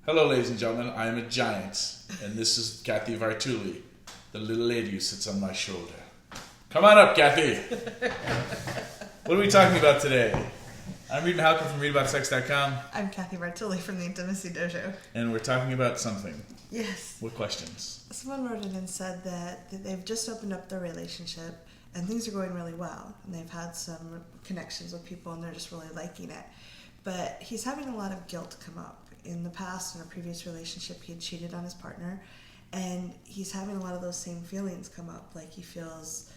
Hello, ladies and gentlemen. I am a giant, and this is Cathy Vartuli, the little lady who sits on my shoulder. Come on up, Cathy. What are we talking about today? I'm Reid from ReidAboutSex.com. I'm Cathy Vartuli from the Intimacy Dojo. And we're talking about something. Yes. What questions? Someone wrote in and said that they've just opened up their relationship and things are going really well. And they've had some connections with people and they're just really liking it. But he's having a lot of guilt come up. In the past, in a previous relationship, he had cheated on his partner. And he's having a lot of those same feelings come up. Like he feels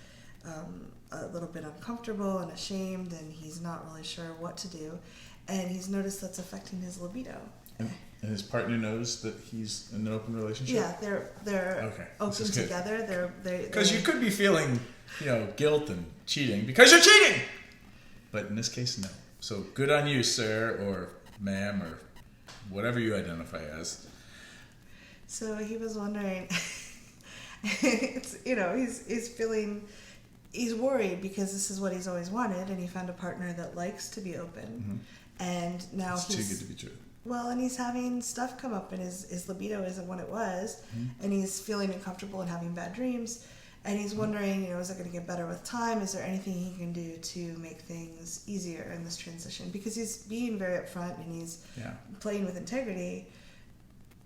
a little bit uncomfortable and ashamed, and he's not really sure what to do. And he's noticed that's affecting his libido. And his partner knows that he's in an open relationship? Yeah, they're okay. open together. Because you could be feeling, guilt and cheating because you're cheating! But in this case, no. So good on you, sir, or ma'am, or whatever you identify as. So he was wondering, he's worried because this is what he's always wanted, and he found a partner that likes to be open, and now it's too good to be true. Well, and he's having stuff come up, and his libido isn't what it was, and he's feeling uncomfortable and having bad dreams, and he's wondering, is it going to get better with time? Is there anything he can do to make things easier in this transition? Because he's being very upfront and he's playing with integrity,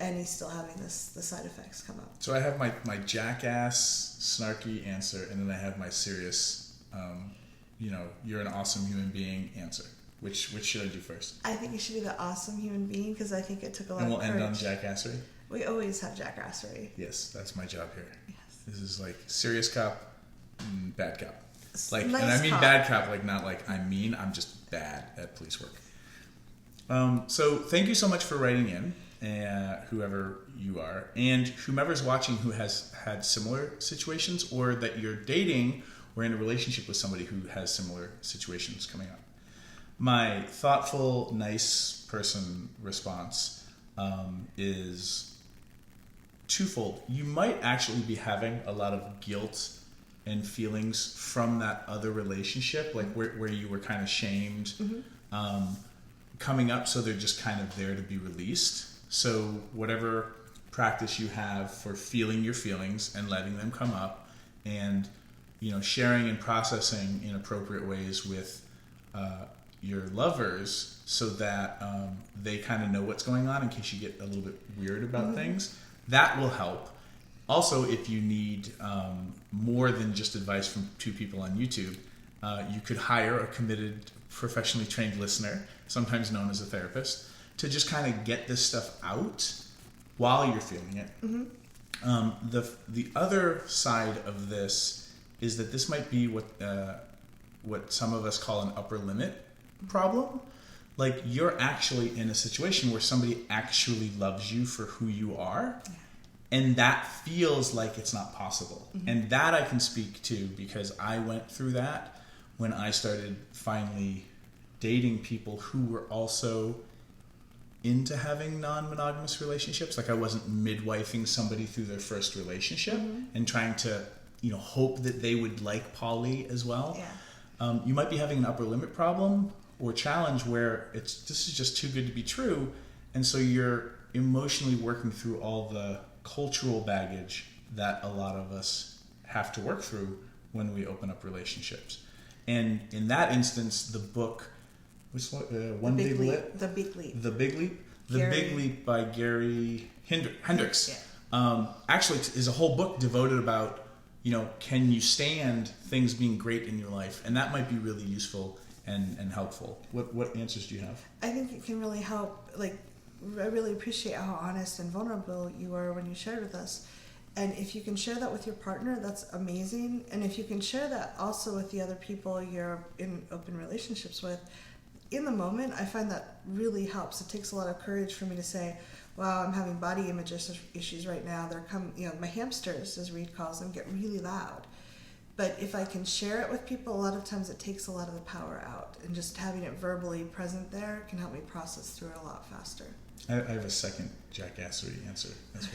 and he's still having the side effects come up. So I have my jackass, snarky answer, and then I have my serious, you're an awesome human being answer. Which should I do first? I think you should be the awesome human being, because I think it took a lot of courage. And we'll end on jackassery? We always have jackassery. Yes, that's my job here. Yes. This is like serious cop, bad cop. Like, nice and I mean cop. Bad cop, like not like I'm mean. I'm just bad at police work. So thank you so much for writing in, whoever you are, and whomever's watching who has had similar situations, or that you're dating or in a relationship with somebody who has similar situations coming up. My thoughtful, nice person response is twofold. You might actually be having a lot of guilt and feelings from that other relationship, like where you were kind of shamed, coming up, so they're just kind of there to be released. So whatever practice you have for feeling your feelings and letting them come up, and sharing and processing in appropriate ways with your lovers, so that they kind of know what's going on in case you get a little bit weird about things. That will help. Also, if you need more than just advice from two people on YouTube, you could hire a committed, professionally trained listener, sometimes known as a therapist, to just kind of get this stuff out while you're feeling it. The other side of this is that this might be what some of us call an upper limit problem. Like, you're actually in a situation where somebody actually loves you for who you are, and that feels like it's not possible. And that I can speak to, because I went through that when I started finally dating people who were also into having non-monogamous relationships. Like, I wasn't midwifing somebody through their first relationship and trying to hope that they would like poly as well. You might be having an upper limit problem or challenge where this is just too good to be true, and so you're emotionally working through all the cultural baggage that a lot of us have to work through when we open up relationships. And in that instance, the book, The Big Leap by Gary Hendricks, actually is a whole book devoted about can you stand things being great in your life? And that might be really useful and helpful. What answers do you have? I think it can really help. Like, I really appreciate how honest and vulnerable you were when you shared with us. And if you can share that with your partner, that's amazing. And if you can share that also with the other people you're in open relationships with, in the moment, I find that really helps. It takes a lot of courage for me to say, wow, I'm having body image issues right now. They're my hamsters, as Reid calls them, get really loud. But if I can share it with people, a lot of times it takes a lot of the power out. And just having it verbally present there can help me process through it a lot faster. I have a second jackassery answer as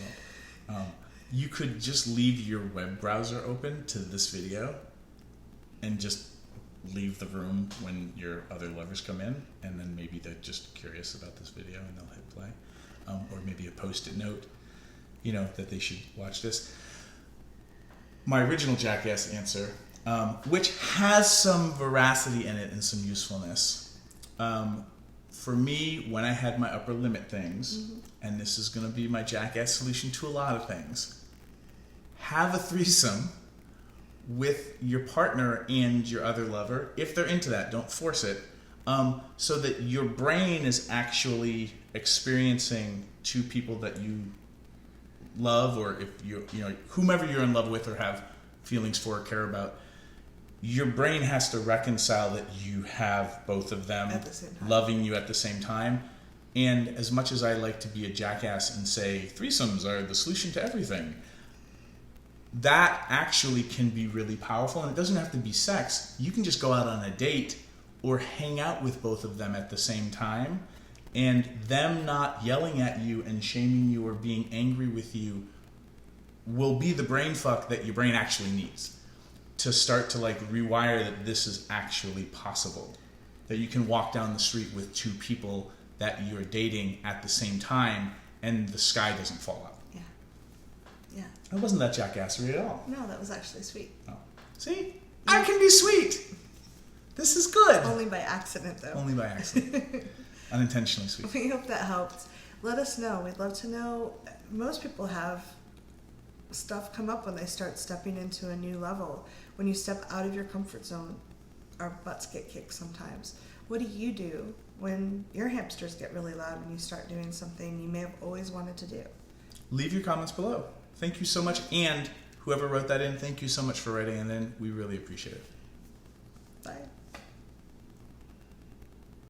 well. You could just leave your web browser open to this video and just leave the room when your other lovers come in, and then maybe they're just curious about this video and they'll hit play. Or maybe a post-it note, that they should watch this. My original Jackass answer, which has some veracity in it and some usefulness. For me, when I had my upper limit things, and this is going to be my Jackass solution to a lot of things, have a threesome with your partner and your other lover. If they're into that, don't force it. So that your brain is actually experiencing two people that you love, or if whomever you're in love with or have feelings for or care about, your brain has to reconcile that you have both of them at the same time, loving you at the same time. And as much as I like to be a jackass and say threesomes are the solution to everything, that actually can be really powerful. And it doesn't have to be sex. You can just go out on a date or hang out with both of them at the same time, and them not yelling at you and shaming you or being angry with you will be the brain fuck that your brain actually needs to start to rewire that this is actually possible, that you can walk down the street with two people that you're dating at the same time and the sky doesn't fall out. Yeah. It wasn't that jackassery at all. No, that was actually sweet. Oh. See? I can be sweet. This is good. Only by accident, though. Only by accident. Unintentionally sweet. We hope that helped. Let us know. We'd love to know. Most people have stuff come up when they start stepping into a new level. When you step out of your comfort zone, our butts get kicked sometimes. What do you do when your hamsters get really loud when you start doing something you may have always wanted to do? Leave your comments below. Thank you so much. And whoever wrote that in, thank you so much for writing it in. We really appreciate it. Bye.